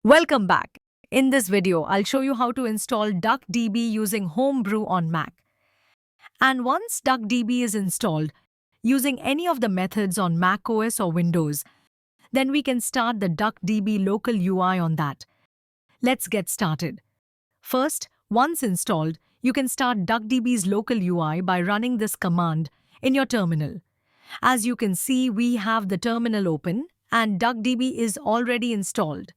Welcome back. In this video, I'll show you how to install DuckDB using Homebrew on Mac. And once DuckDB is installed, using any of the methods on macOS or Windows, then we can start the DuckDB Local UI on that. Let's get started. First, once installed, you can start DuckDB's local UI by running this command in your terminal. As you can see, we have the terminal open and DuckDB is already installed.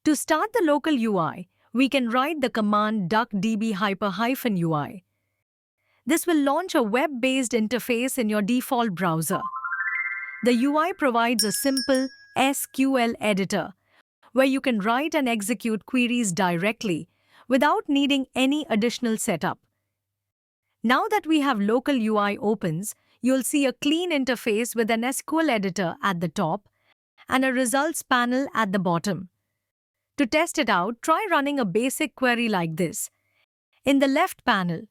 To start the local UI, we can write the command duckdb-UI. This will launch a web-based interface in your default browser. The UI provides a simple SQL editor where you can write and execute queries directly without needing any additional setup. Now that we have local UI opens, you'll see a clean interface with an SQL editor at the top and a results panel at the bottom. To test it out, try running a basic query like this. In the left panel,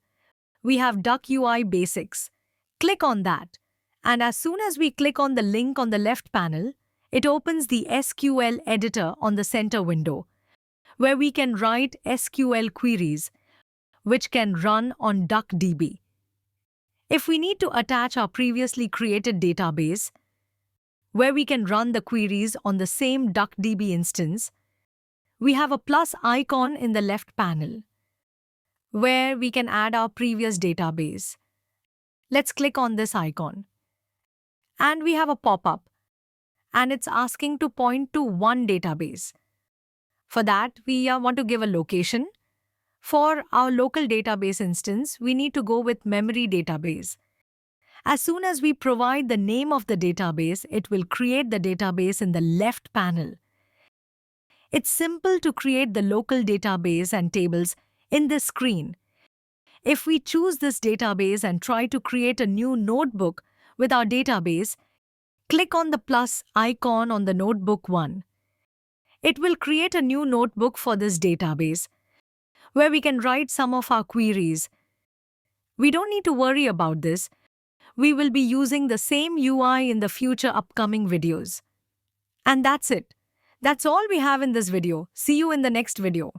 we have Duck UI Basics. Click on that, and as soon as we click on the link on the left panel, it opens the SQL editor on the center window, where we can write SQL queries, which can run on DuckDB. If we need to attach our previously created database, where we can run the queries on the same DuckDB instance, we have a plus icon in the left panel, where we can add our previous database. Let's click on this icon. And we have a pop-up, and it's asking to point to one database. For that, we want to give a location. For our local database instance, we need to go with memory database. As soon as we provide the name of the database, it will create the database in the left panel. It's simple to create the local database and tables in this screen. If we choose this database and try to create a new notebook with our database, click on the plus icon on the notebook one. It will create a new notebook for this database, where we can write some of our queries. We don't need to worry about this. We will be using the same UI in the future upcoming videos. And that's it. That's all we have in this video. See you in the next video.